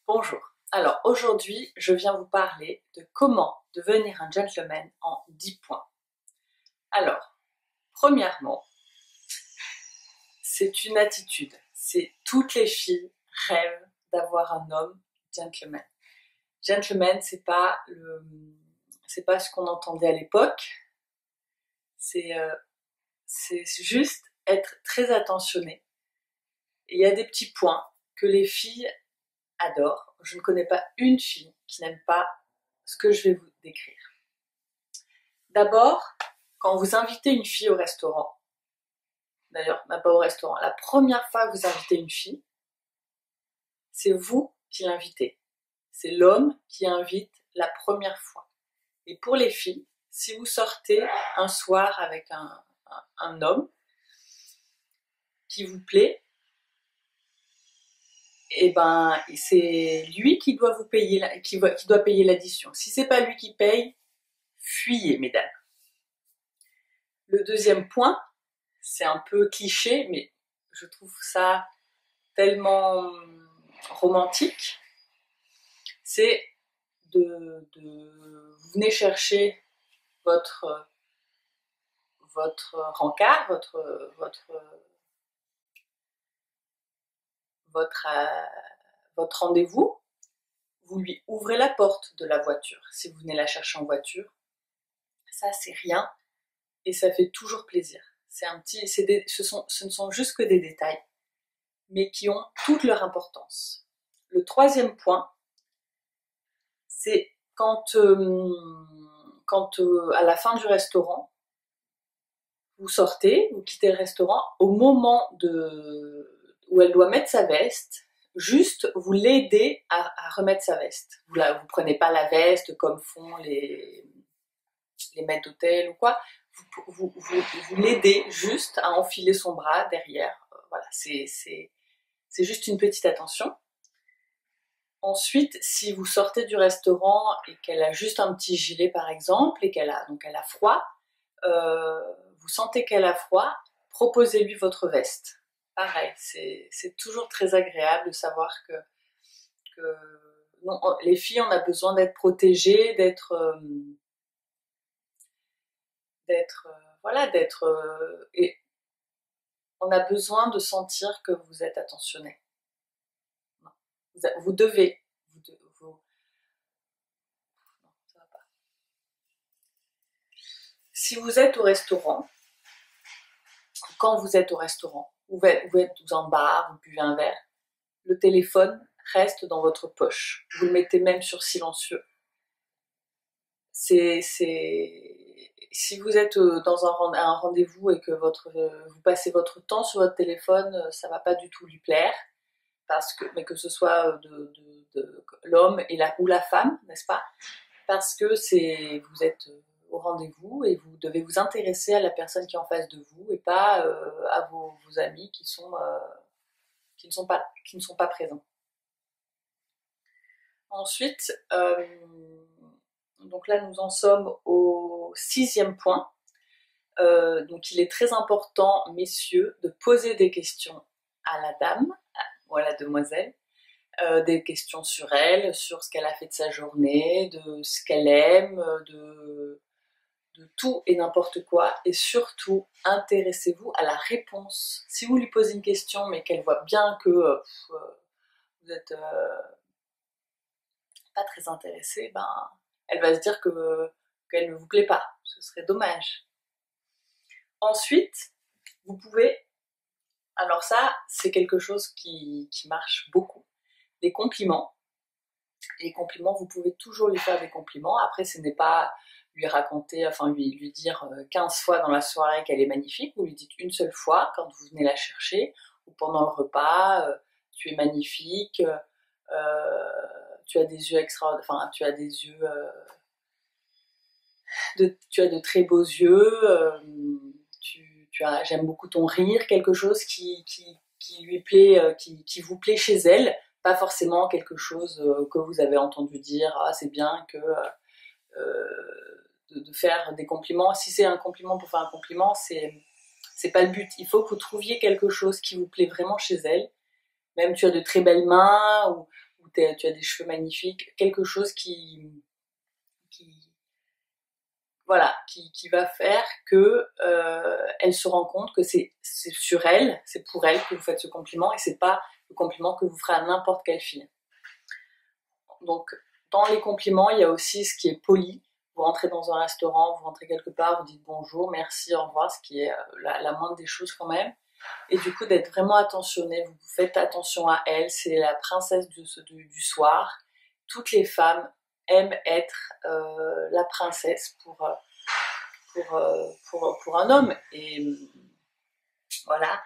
Bonjour. Alors aujourd'hui, je viens vous parler de comment devenir un gentleman en 10 points. Alors, premièrement, c'est une attitude. Toutes les filles rêvent d'avoir un homme gentleman. Gentleman, c'est pas ce qu'on entendait à l'époque. C'est juste être très attentionné. Et il y a des petits points que les filles adorent. Je ne connais pas une fille qui n'aime pas ce que je vais vous décrire. D'abord, quand vous invitez une fille au restaurant, d'ailleurs même pas au restaurant, la première fois que vous invitez une fille, c'est vous qui l'invitez. C'est l'homme qui invite la première fois. Et pour les filles, si vous sortez un soir avec un homme qui vous plaît, et ben c'est lui qui doit vous payer, qui doit payer l'addition. Si c'est pas lui qui paye, fuyez, mesdames. Le deuxième point, c'est un peu cliché, mais je trouve ça tellement romantique, c'est vous venez chercher votre rencard, votre rendez-vous, vous lui ouvrez la porte de la voiture. Si vous venez la chercher en voiture, ça c'est rien et ça fait toujours plaisir. Ce ne sont juste que des détails, mais qui ont toute leur importance. Le troisième point, c'est quand à la fin du restaurant, vous sortez, vous quittez le restaurant, au moment où elle doit mettre sa veste, juste vous l'aidez à remettre sa veste. Vous prenez pas la veste comme font les maîtres d'hôtel ou quoi. Vous l'aidez juste à enfiler son bras derrière. Voilà, c'est juste une petite attention. Ensuite, si vous sortez du restaurant et qu'elle a juste un petit gilet par exemple, et qu'elle a froid, vous sentez qu'elle a froid, proposez-lui votre veste. Pareil, c'est toujours très agréable de savoir que non, les filles, on a besoin d'être protégées, et on a besoin de sentir que vous êtes attentionné. Vous devez. Non, ça va pas. Si vous êtes au restaurant, quand vous êtes au restaurant, vous êtes dans un bar, vous buvez un verre, le téléphone reste dans votre poche. Vous le mettez même sur silencieux. Si vous êtes dans un rendez-vous et que vous passez votre temps sur votre téléphone, ça va pas du tout lui plaire. Mais que ce soit de l'homme ou la femme, n'est-ce pas? Parce que vous êtes au rendez-vous et vous devez vous intéresser à la personne qui est en face de vous et pas à vos amis qui ne sont pas présents. Ensuite, donc là nous en sommes au 6e point. Donc il est très important, messieurs, de poser des questions à la dame ou à la demoiselle, des questions sur elle, sur ce qu'elle a fait de sa journée, de ce qu'elle aime, de tout et n'importe quoi, et surtout intéressez-vous à la réponse. Si vous lui posez une question mais qu'elle voit bien que vous êtes pas très intéressé, ben elle va se dire qu'elle ne vous plaît pas. Ce serait dommage. Ensuite, vous pouvez, alors ça c'est quelque chose qui marche beaucoup, les compliments. Les compliments, vous pouvez toujours lui faire des compliments. Après, ce n'est pas lui raconter, enfin lui dire 15 fois dans la soirée qu'elle est magnifique. Vous lui dites une seule fois quand vous venez la chercher ou pendant le repas, tu es magnifique, tu as des yeux tu as des yeux, tu as de très beaux yeux, j'aime beaucoup ton rire, quelque chose qui lui plaît, qui vous plaît chez elle. Pas forcément quelque chose que vous avez entendu dire, ah c'est bien que de faire des compliments. Si c'est un compliment pour faire un compliment, c'est pas le but. Il faut que vous trouviez quelque chose qui vous plaît vraiment chez elle. Même tu as de très belles mains, ou tu as des cheveux magnifiques, quelque chose voilà, qui va faire que elle se rend compte que c'est sur elle, c'est pour elle que vous faites ce compliment et c'est pas le compliment que vous ferez à n'importe quelle fille. Donc, dans les compliments, il y a aussi ce qui est poli. Vous rentrez dans un restaurant, vous rentrez quelque part, vous dites bonjour, merci, au revoir, ce qui est la moindre des choses quand même. Et du coup, d'être vraiment attentionné, vous faites attention à elle, c'est la princesse du soir. Toutes les femmes aiment être la princesse pour un homme. Et voilà.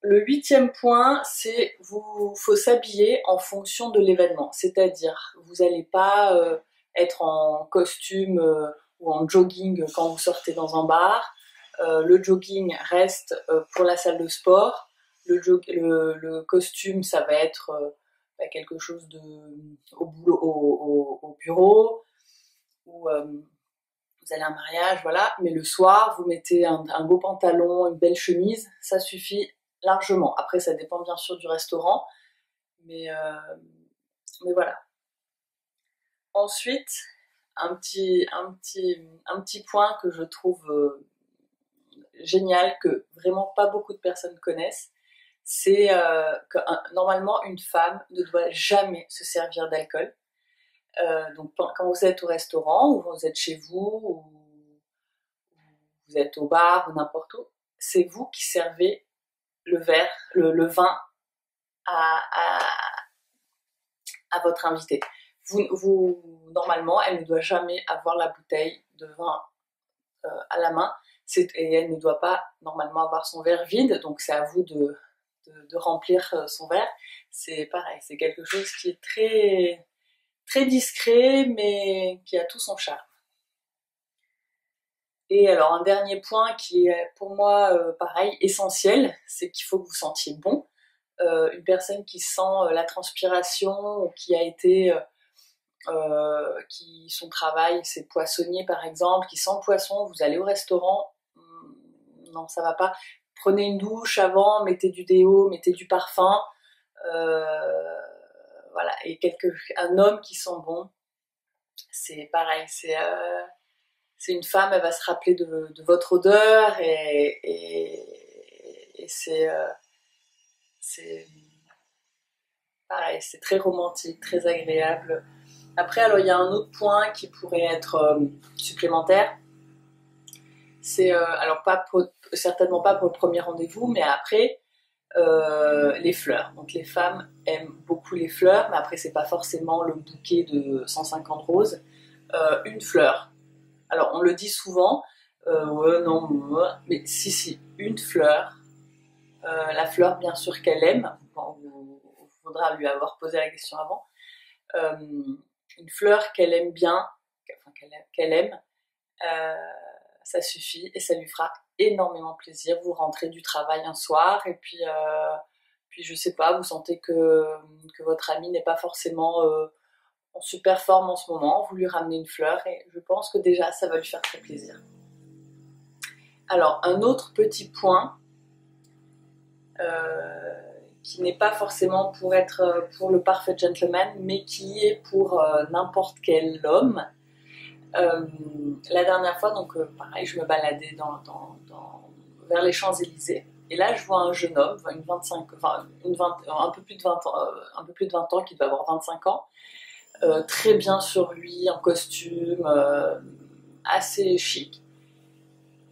Le 8e point, c'est faut s'habiller en fonction de l'événement. C'est-à-dire, vous n'allez pas être en costume ou en jogging quand vous sortez dans un bar. Le jogging reste pour la salle de sport. Le costume, ça va être quelque chose au bureau, ou vous allez à un mariage, voilà. Mais le soir, vous mettez un beau pantalon, une belle chemise, ça suffit largement. Après, ça dépend bien sûr du restaurant, mais voilà. Ensuite, un petit point que je trouve génial, que vraiment pas beaucoup de personnes connaissent, c'est que normalement une femme ne doit jamais se servir d'alcool. Donc quand vous êtes au restaurant, ou vous êtes chez vous, ou vous êtes au bar, ou n'importe où, c'est vous qui servez le vin à votre invité. Normalement, elle ne doit jamais avoir la bouteille de vin à la main, et elle ne doit pas normalement avoir son verre vide, donc c'est à vous de remplir son verre. C'est pareil, c'est quelque chose qui est très, très discret, mais qui a tout son charme. Et alors un dernier point qui est pour moi pareil, essentiel, c'est qu'il faut que vous sentiez bon. Une personne qui sent la transpiration, ou qui a été qui son travail c'est poissonnier par exemple, qui sent le poisson, vous allez au restaurant, non ça va pas. Prenez une douche avant, mettez du déo, mettez du parfum, voilà. Et un homme qui sent bon, c'est pareil, c'est une femme, elle va se rappeler de votre odeur, et c'est pareil, c'est très romantique, très agréable. Après, alors il y a un autre point qui pourrait être supplémentaire. C'est alors certainement pas pour le premier rendez-vous, mais après les fleurs. Donc les femmes aiment beaucoup les fleurs, mais après c'est pas forcément le bouquet de 150 roses. Une fleur. Alors on le dit souvent, ouais non, mais si, une fleur. La fleur bien sûr qu'elle aime. Il faudra lui avoir posé la question avant. Une fleur qu'elle aime bien, enfin qu'elle aime, ça suffit et ça lui fera énormément plaisir. Vous rentrez du travail un soir et puis je sais pas, vous sentez que votre ami n'est pas forcément en super forme en ce moment, vous lui ramenez une fleur et je pense que déjà ça va lui faire très plaisir. Alors un autre petit point qui n'est pas forcément pour être pour le parfait gentleman, mais qui est pour n'importe quel homme. La dernière fois, donc pareil, je me baladais vers les Champs-Élysées, et là je vois un jeune homme, un peu plus de 20 ans, qui doit avoir 25 ans, très bien sur lui, en costume, assez chic.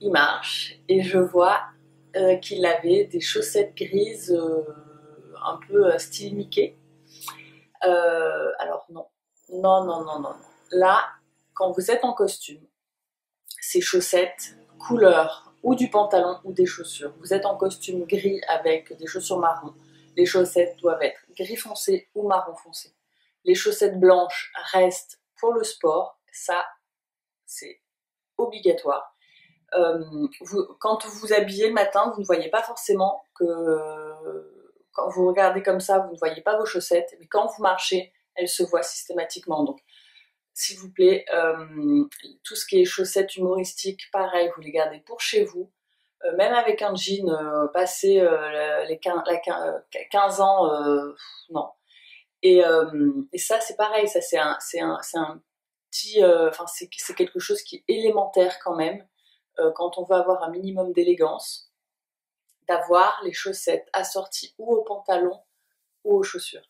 Il marche, et je vois qu'il avait des chaussettes grises un peu style Mickey. Alors non. Là, quand vous êtes en costume, ces chaussettes couleur ou du pantalon ou des chaussures, vous êtes en costume gris avec des chaussures marron, les chaussettes doivent être gris foncé ou marron foncé. Les chaussettes blanches restent pour le sport, ça c'est obligatoire. Quand vous vous habillez le matin, vous ne voyez pas forcément quand vous regardez comme ça, vous ne voyez pas vos chaussettes, mais quand vous marchez, elles se voient systématiquement. Donc, s'il vous plaît, tout ce qui est chaussettes humoristiques, pareil, vous les gardez pour chez vous. Même avec un jean passé les 15 ans, non. Et ça, c'est pareil, ça c'est un petit, enfin c'est quelque chose qui est élémentaire quand même, quand on veut avoir un minimum d'élégance, d'avoir les chaussettes assorties ou au pantalon ou aux chaussures.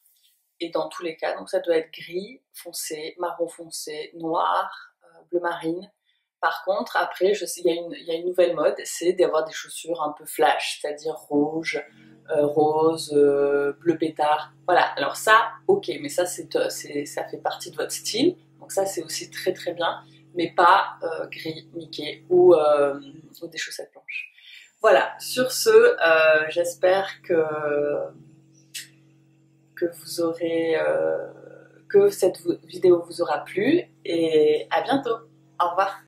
Et dans tous les cas, donc ça doit être gris foncé, marron foncé, noir, bleu marine. Par contre, après, je sais, il y a une nouvelle mode, c'est d'avoir des chaussures un peu flash, c'est-à-dire rouge, rose, bleu pétard. Voilà, alors ça, ok, mais ça, ça fait partie de votre style, donc ça, c'est aussi très très bien, mais pas gris, Mickey ou des chaussettes blanches. Voilà, sur ce, j'espère que vous aurez, que cette vidéo vous aura plu, et à bientôt. Au revoir.